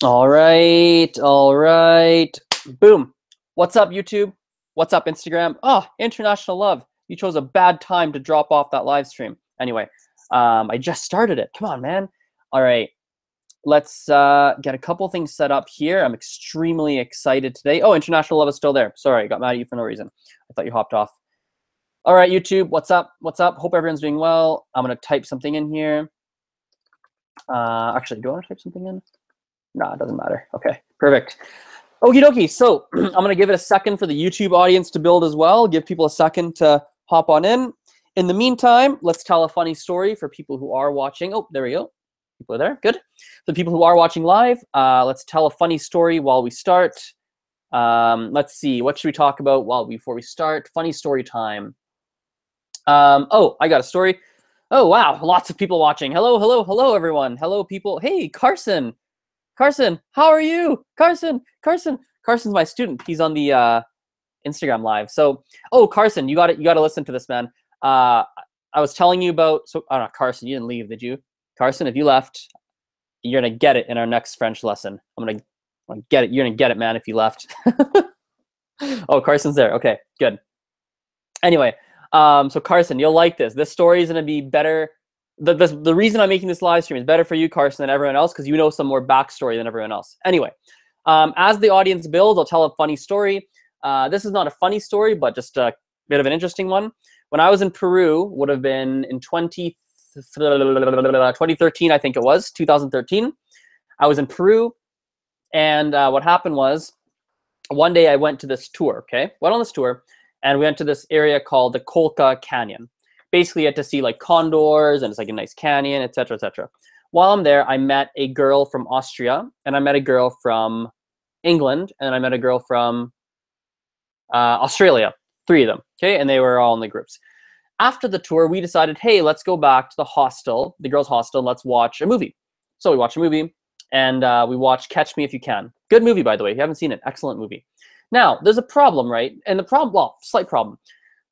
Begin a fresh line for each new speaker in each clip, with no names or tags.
All right, all right. Boom. What's up, YouTube? What's up, Instagram? Oh, international love. You chose a bad time to drop off that live stream. Anyway, I just started it. Come on, man. All right, let's get a couple things set up here. I'm extremely excited today. Oh, international love is still there. Sorry, I got mad at you for no reason. I thought you hopped off. All right, YouTube, what's up? What's up? Hope everyone's doing well. I'm going to type something in here. Actually, do I want to type something in? No, it doesn't matter. Okay, perfect. Okie dokie. So I'm going to give it a second for the YouTube audience to build as well. Give people a second to hop on in. In the meantime, let's tell a funny story for people who are watching. Oh, there we go. People are there. Good. For people who are watching live, let's tell a funny story while we start. Let's see. What should we talk about before we start? Funny story time. Oh, I got a story. Oh, wow. Lots of people watching. Hello, hello, hello, everyone. Hello, people. Hey, Carson. Carson, how are you? Carson's my student. He's on the Instagram live. So, oh, Carson, you got to listen to this, man. I was telling you about. So, oh, no, Carson, you didn't leave, did you? Carson, if you left, you're gonna get it in our next French lesson. I'm gonna get it. You're gonna get it, man, if you left. Oh, Carson's there. Okay, good. Anyway, so Carson, you'll like this. This story is gonna be better. The reason I'm making this live stream is better for you, Carson, than everyone else, because you know some more backstory than everyone else. Anyway, as the audience builds, I'll tell a funny story. This is not a funny story, but just a bit of an interesting one. When I was in Peru, would have been in 2013, I think it was, 2013. I was in Peru, and what happened was, one day I went to this tour, okay? Went on this tour, and we went to this area called the Colca Canyon. Basically, you had to see like condors, and it's like a nice canyon, etc., etc. While I'm there, I met a girl from Austria, and I met a girl from England, and I met a girl from Australia. 3 of them, okay? And they were all in the groups. After the tour, we decided, hey, let's go back to the hostel, the girls' hostel, and let's watch a movie. So we watched a movie, and we watched Catch Me If You Can. Good movie, by the way. If you haven't seen it, excellent movie. Now, there's a problem, right? And the problem, well, slight problem.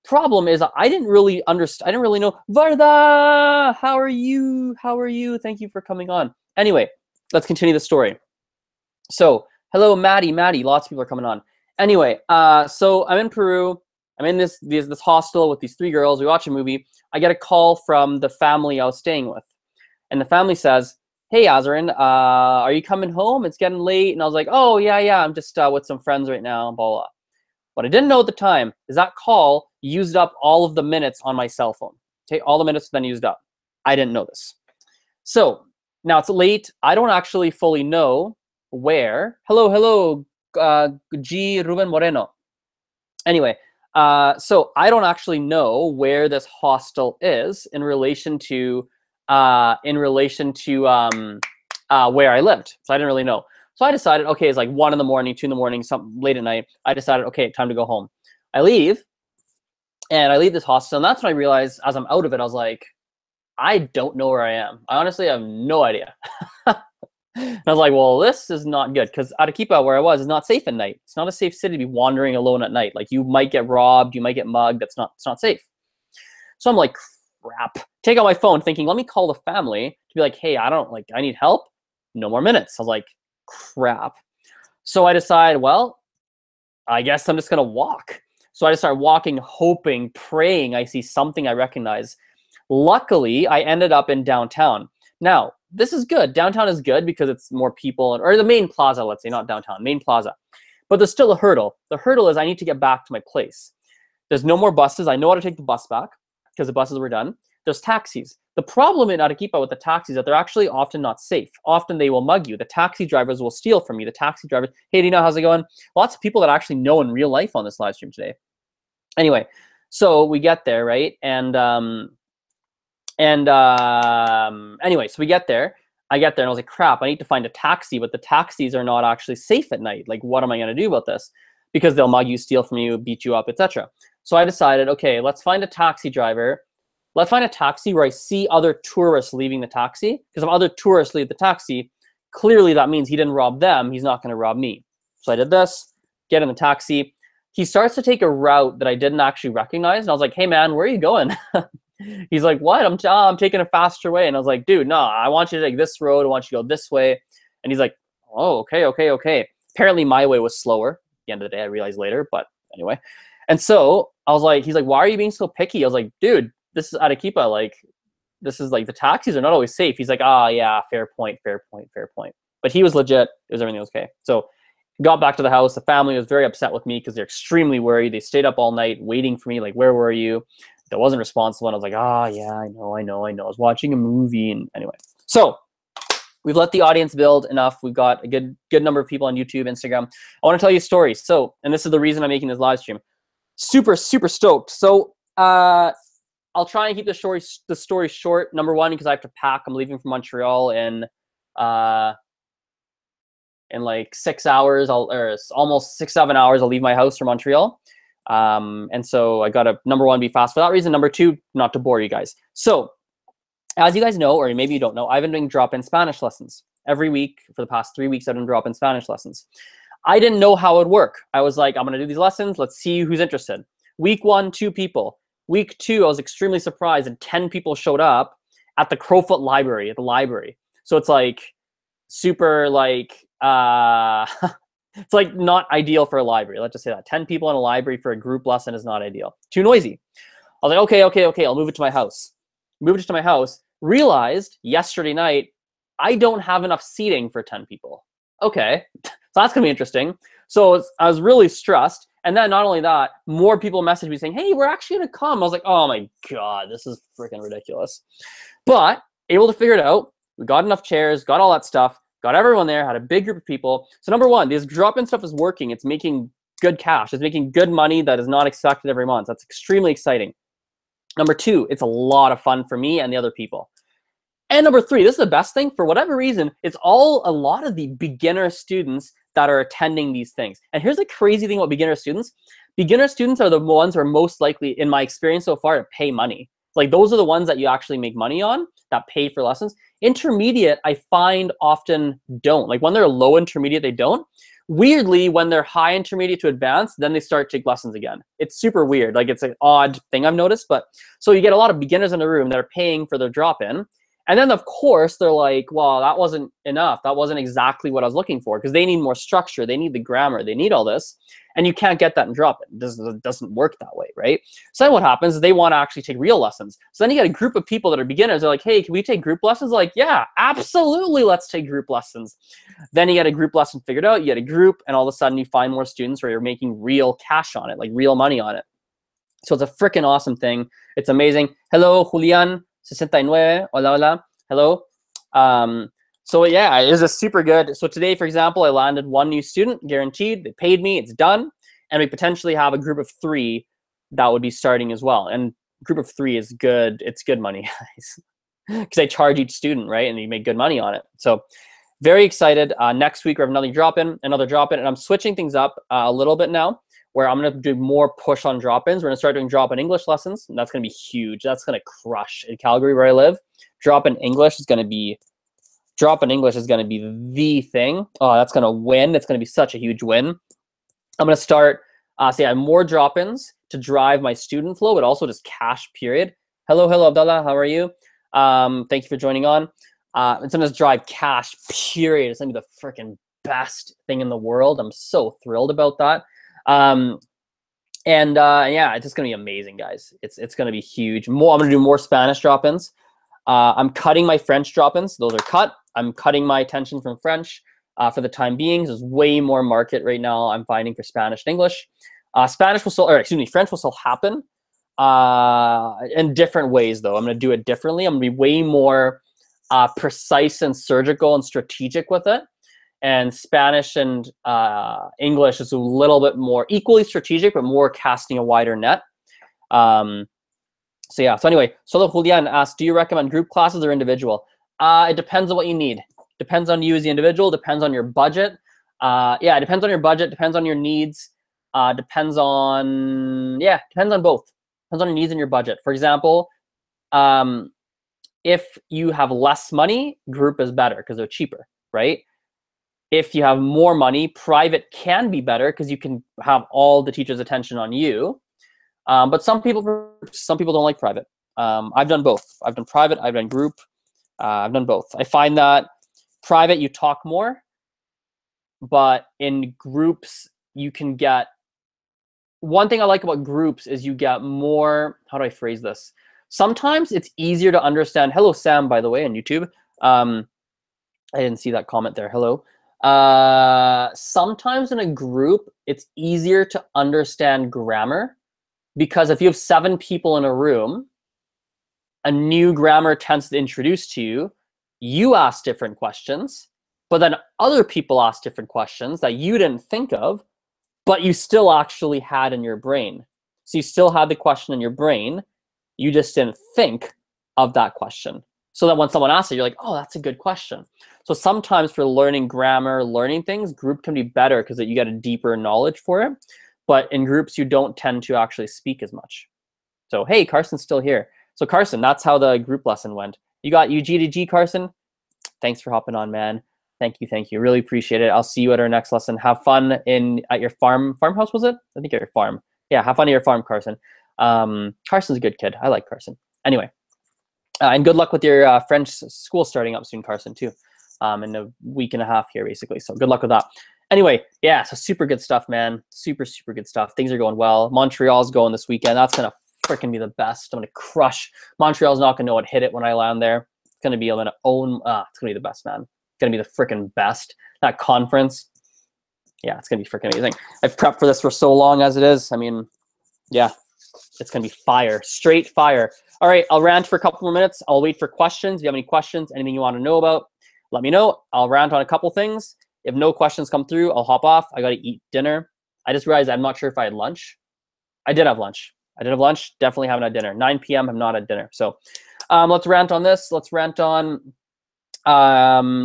Problem is I didn't really understand. I didn't really know. Varda, how are you? How are you? Thank you for coming on. Anyway, let's continue the story. So, hello, Maddie. Lots of people are coming on. Anyway, so I'm in Peru. I'm in this hostel with these 3 girls. We watch a movie. I get a call from the family I was staying with, and the family says, "Hey, AZREN, are you coming home? It's getting late." And I was like, "Oh yeah. I'm just with some friends right now." Blah blah. What I didn't know at the time is that call used up all of the minutes on my cell phone. Okay, all the minutes then used up. I didn't know this. So now it's late. I don't actually fully know where. Hello, G. Ruben Moreno. Anyway, so I don't actually know where this hostel is in relation to where I lived. So I didn't really know. So I decided, okay, it's like 1 in the morning, 2 in the morning, something late at night. I decided, okay, time to go home. I leave, and I leave this hostel, and that's when I realized, as I'm out of it, I was like, I don't know where I am. I honestly have no idea. And I was like, well, this is not good, because Arequipa, where I was, is not safe at night. It's not a safe city to be wandering alone at night. Like, you might get robbed, you might get mugged. It's not safe. So I'm like, crap. Take out my phone, thinking, let me call the family to be like, hey, I need help. No more minutes. I was like, crap. So I decide, well, I guess I'm just gonna walk. So I just start walking, hoping, praying I see something I recognize. Luckily, I ended up in downtown. Now, this is good. Downtown is good because it's more people, or the main plaza, let's say, not downtown, main plaza. But there's still a hurdle. The hurdle is I need to get back to my place. There's no more buses. I know how to take the bus back because the buses were done. There's taxis. The problem in Arequipa with the taxis is that they're actually often not safe. Often they will mug you. The taxi drivers will steal from you. The taxi drivers, hey, Dina, how's it going? Lots of people that I actually know in real life on this live stream today. Anyway, so we get there, right? Anyway, so we get there. I get there and I was like, crap, I need to find a taxi, but the taxis are not actually safe at night. Like, what am I going to do about this? Because they'll mug you, steal from you, beat you up, etc. So I decided, okay, let's find a taxi driver. Let's find a taxi where I see other tourists leaving the taxi. Because if other tourists leave the taxi, clearly that means he didn't rob them. He's not going to rob me. So I did this, get in the taxi. He starts to take a route that I didn't actually recognize. And I was like, hey, man, where are you going? He's like, what? I'm taking a faster way. And I was like, dude, no, I want you to take this road. I want you to go this way. And he's like, oh, okay, okay, okay. Apparently my way was slower. At the end of the day, I realized later, but anyway. And so I was like, he's like, why are you being so picky? I was like, dude, this is Arequipa. Like, this is like, the taxis are not always safe. He's like, ah, yeah, fair point, fair point, fair point. But he was legit. It was everything okay. So got back to the house. The family was very upset with me because they're extremely worried. They stayed up all night waiting for me. Like, where were you? That wasn't responsible. And I was like, ah, yeah, I know. I was watching a movie. And anyway, so we've let the audience build enough. We've got a good number of people on YouTube, Instagram. I want to tell you a story. So, and this is the reason I'm making this live stream. Super stoked. So I'll try and keep the story short. Number one, because I have to pack. I'm leaving from Montreal in like 6 hours. Or almost 6-7 hours. I'll leave my house from Montreal. And so I gotta, number one, be fast for that reason. Number two, not to bore you guys. So as you guys know, or maybe you don't know, I've been doing drop-in Spanish lessons. Every week for the past 3 weeks, I've been drop-in Spanish lessons. I didn't know how it would work. I was like, I'm going to do these lessons. Let's see who's interested. Week 1, 2 people. Week 2, I was extremely surprised and 10 people showed up at the Crowfoot Library, at the library. So it's like super like, it's like not ideal for a library. Let's just say that. 10 people in a library for a group lesson is not ideal. Too noisy. I was like, okay, I'll move it to my house. Moved it to my house, realized yesterday night, I don't have enough seating for 10 people. Okay, so that's gonna be interesting. So I was really stressed. And then not only that, more people messaged me saying, hey, we're actually gonna come. I was like, oh my God, this is freaking ridiculous. But able to figure it out. We got enough chairs, got all that stuff, got everyone there, had a big group of people. So number one, this drop-in stuff is working. It's making good cash. It's making good money that is not expected every month. That's extremely exciting. Number two, it's a lot of fun for me and the other people. And number three, this is the best thing. For whatever reason, it's a lot of the beginner students that are attending these things. And here's the crazy thing about beginner students. Beginner students are the ones who are most likely, in my experience so far, to pay money. Like those are the ones that you actually make money on, that pay for lessons. Intermediate, I find often don't. Like when they're low intermediate, they don't. Weirdly, when they're high intermediate to advanced, then they start to take lessons again. It's super weird. Like it's an odd thing I've noticed. But so you get a lot of beginners in the room that are paying for their drop-in. And then of course they're like, well, that wasn't enough. That wasn't exactly what I was looking for, because they need more structure. They need the grammar. They need all this. And you can't get that in drop-in. It doesn't work that way, right? So then what happens is they want to actually take real lessons. So then you get a group of people that are beginners. They're like, hey, can we take group lessons? Like, yeah, absolutely, let's take group lessons. Then you get a group lesson figured out. You get a group, and all of a sudden you find more students where you're making real cash on it, like real money on it. So it's a freaking awesome thing. It's amazing. Hello, Julian, 69. Hola, hola. Hello. So yeah, it is a super good. So today, for example, I landed one new student, guaranteed. They paid me, it's done. And we potentially have a group of 3 that would be starting as well. And group of 3 is good. It's good money, guys. Because I charge each student, right? And you make good money on it. So very excited. Next week, we have another drop-in. And I'm switching things up a little bit now, where I'm going to do more push on drop-ins. We're going to start doing drop-in English lessons. And that's going to be huge. That's going to crush. In Calgary, where I live, drop-in English is going to be the thing. Oh, that's going to win. It's going to be such a huge win. I'm going to start, say I have more drop-ins to drive my student flow, but also just cash, period. Hello, Abdullah. How are you? Thank you for joining on. It's going to drive cash, period. It's going to be the freaking best thing in the world. I'm so thrilled about that. Yeah, it's just going to be amazing, guys. It's going to be huge. I'm going to do more Spanish drop-ins. I'm cutting my French drop-ins. Those are cut. I'm cutting my attention from French for the time being. There's way more market right now I'm finding for Spanish and English. French will still happen in different ways, though. I'm going to do it differently. I'm going to be way more precise and surgical and strategic with it. And Spanish and English is a little bit more equally strategic, but more casting a wider net. So yeah, so anyway, Solo Julian asked, do you recommend group classes or individual? It depends on what you need. Depends on you as the individual, depends on your budget. Yeah, it depends on your budget, depends on your needs, depends on both. Depends on your needs and your budget. For example, if you have less money, group is better because they're cheaper, right? If you have more money, private can be better because you can have all the teacher's attention on you. But some people don't like private. I've done both. I've done private, I've done group, I've done both. I find that private, you talk more, but in groups, you can get, one thing I like about groups is you get more, how do I phrase this? Sometimes it's easier to understand. Hello, Sam, by the way, on YouTube. I didn't see that comment there. Hello. Sometimes in a group, it's easier to understand grammar, because if you have 7 people in a room, a new grammar tends to introduce to you, you ask different questions, but then other people ask different questions that you didn't think of, but you still actually had in your brain. So you still had the question in your brain, you just didn't think of that question. So that when someone asks it, you're like, oh, that's a good question. So sometimes for learning grammar, learning things, group can be better because you get a deeper knowledge for it. But in groups, you don't tend to actually speak as much. So, hey, Carson's still here. So Carson, that's how the group lesson went. You got UG to G, Carson? Thanks for hopping on, man. Thank you, thank you. Really appreciate it. I'll see you at our next lesson. Have fun at your farmhouse, was it? I think at your farm. Yeah, have fun at your farm, Carson. Carson's a good kid. I like Carson. Anyway, and good luck with your French school starting up soon, Carson, too. In a week and a half here, basically. So good luck with that. Anyway, yeah, so super good stuff, man. Super, super good stuff. Things are going well. Montreal's going this weekend. That's going to freaking be the best. I'm going to crush. Montreal's not going to know what hit it when I land there. It's going to be, I'm going to own, it's going to be the best, man. It's going to be the freaking best. That conference, yeah, it's going to be freaking amazing. I've prepped for this for so long as it is. I mean, yeah, it's going to be fire. Straight fire. All right, I'll rant for a couple more minutes. I'll wait for questions. If you have any questions, anything you want to know about, let me know. I'll rant on a couple things. If no questions come through, I'll hop off. I got to eat dinner. I just realized I'm not sure if I had lunch. I did have lunch. Definitely haven't had dinner. 9 p.m. I'm not at dinner. So let's rant on this. Let's rant on. Hello,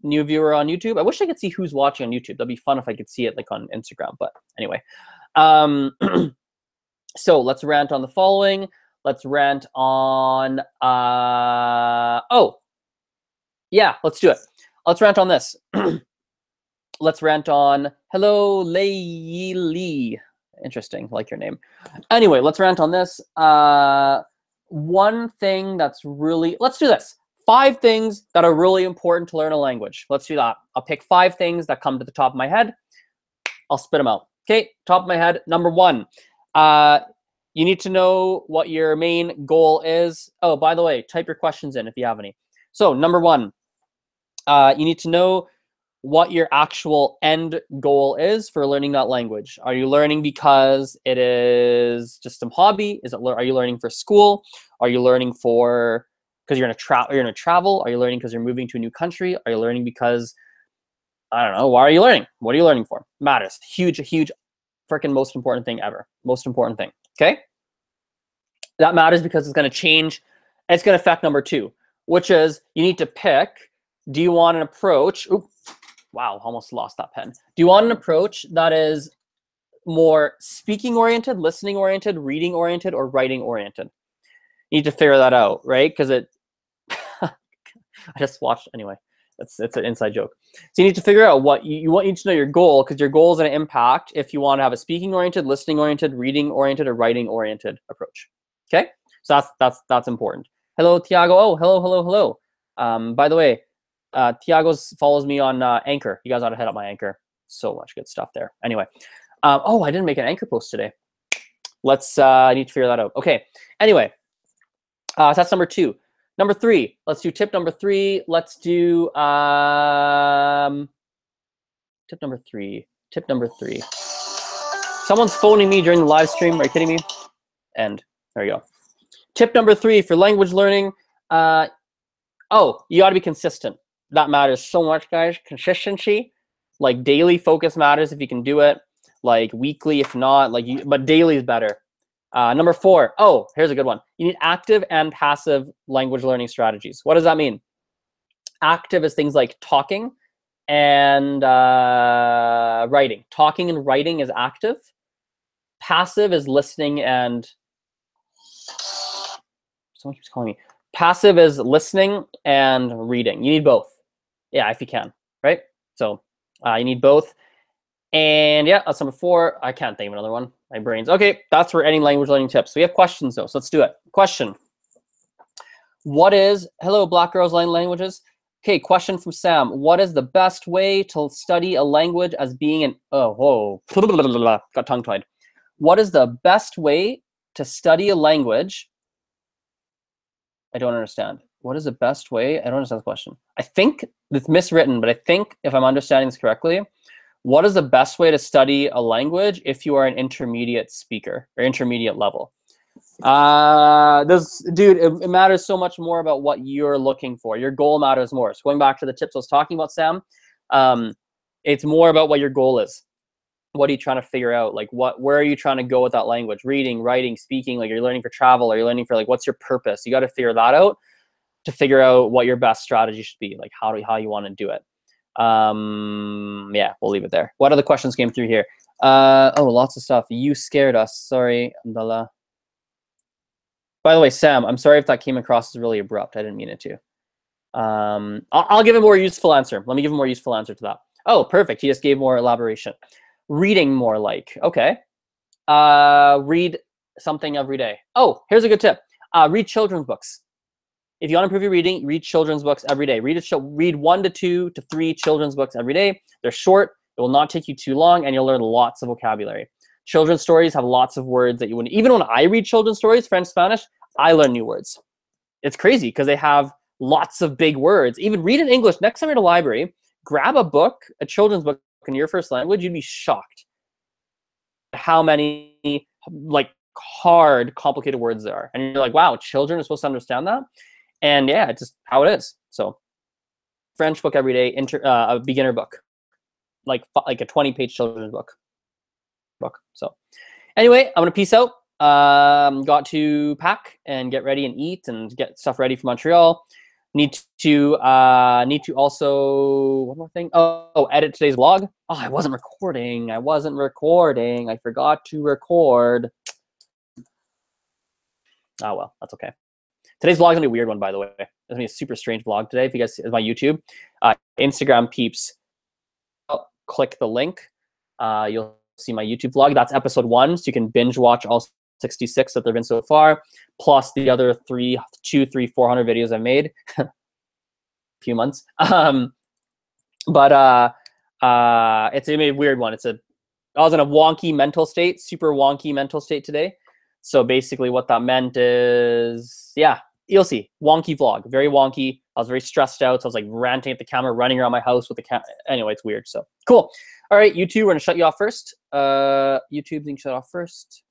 new viewer on YouTube. I wish I could see who's watching on YouTube. That'd be fun if I could see it like on Instagram. But anyway, so let's rant on the following. Let's rant on. Oh, yeah, let's do it. Let's rant on this. Let's rant on. Hello, Lee. Interesting, like your name. Anyway, let's rant on this. One thing that's really, let's do this. 5 things that are really important to learn a language. Let's do that. I'll pick 5 things that come to the top of my head. I'll spit them out. Okay, top of my head. Number 1, you need to know what your main goal is. Oh, by the way, type your questions in if you have any. So number 1, you need to know what your actual end goal is for learning that language. Are you learning because it is just some hobby? Are you learning for school? Are you learning for because you're gonna travel? Are you learning because you're moving to a new country? Are you learning because I don't know? Why are you learning? What are you learning for? Matters. Huge, freaking most important thing ever. Most important thing. Okay. That matters because it's gonna change. It's gonna affect number 2, which is you need to pick. Do you want an approach? Oops. Wow, almost lost that pen. Do you want an approach that is more speaking oriented, listening oriented, reading oriented, or writing oriented? You need to figure that out, right? Because it, I just watched, anyway, it's an inside joke. So you need to figure out what you need to know your goal, because your goal is going to impact if you want to have a speaking oriented, listening oriented, reading oriented, or writing oriented approach. Okay, so that's important. Hello, Tiago. Oh, hello. By the way, Tiago follows me on Anchor. You guys ought to head up my Anchor. So much good stuff there. Anyway, oh, I didn't make an Anchor post today. I need to figure that out. Okay. Anyway, so that's number 2. Number 3. Let's do tip number 3. Let's do tip number 3. Tip number 3. Someone's phoning me during the live stream. Are you kidding me? End. There you go. Tip number 3 for language learning. Oh, you got to be consistent. That matters so much, guys. Consistency, like daily focus matters if you can do it. Like weekly, if not, but daily is better. Number 4. Oh, here's a good one. You need active and passive language learning strategies. What does that mean? Active is things like talking and writing. Talking and writing is active. Passive is listening and someone keeps calling me. Passive is listening and reading. You need both. Yeah, if you can, right? So you need both. And yeah, that's number 4. I can't think of another one. My brain's okay. That's for any language learning tips. So we have questions though, so let's do it. Question: hello, Black Girls Learning Languages. Okay, question from Sam. What is the best way to study a language as being an... Oh, whoa. Got tongue-tied. What is the best way to study a language? I don't understand. What is the best way? I don't understand the question. I think it's miswritten, but I think if I'm understanding this correctly, what is the best way to study a language if you are an intermediate speaker or intermediate level? Dude, it matters so much more about what you're looking for. Your goal matters more. So going back to the tips I was talking about, Sam, it's more about what your goal is. What are you trying to figure out? Like, where are you trying to go with that language? Reading, writing, speaking. Like, you're learning for travel, or you're learning for, like, what's your purpose? You got to figure that out to figure out what your best strategy should be. Like, how you want to do it. Yeah, we'll leave it there. What other questions came through here? Oh, lots of stuff. You scared us. Sorry, Abdullah. By the way, Sam, I'm sorry if that came across as really abrupt. I didn't mean it to. I'll give a more useful answer. Let me give a more useful answer to that. Oh, perfect. He just gave more elaboration. Reading more like. Okay. Read something every day. Oh, here's a good tip. Read children's books. If you want to improve your reading, read children's books every day. Read 1 to 2 to 3 children's books every day. They're short. It will not take you too long, and you'll learn lots of vocabulary. Children's stories have lots of words that you wouldn't. Even when I read children's stories, French, Spanish, I learn new words. It's crazy because they have lots of big words. Even read in English. Next time you're at a library, grab a book, a children's book in your first language. You'd be shocked how many like hard, complicated words there are. And you're like, wow, children are supposed to understand that? And yeah, it's just how it is. So French book every day, a beginner book, like a 20-page children's book. So anyway, I'm gonna peace out. Got to pack and get ready and eat and get stuff ready for Montreal. Need to also, one more thing. Oh, edit today's vlog. Oh, I wasn't recording. I forgot to record. Oh well, that's okay. Today's vlog is gonna be a weird one, by the way. It's gonna be a super strange vlog today. If you guys see my YouTube, Instagram peeps, click the link. You'll see my YouTube vlog. That's episode 1, so you can binge watch all 66 that there've been so far, plus the other 400 videos I've made. A few months. It's gonna be a weird one. I was in a wonky mental state, super wonky mental state today. So basically what that meant is, yeah, you'll see. Wonky vlog, very wonky. I was very stressed out, so I was like ranting at the camera, running around my house with the camera. Anyway, it's weird. So cool. All right, YouTube, we're gonna shut you off first. YouTube, you can shut off first.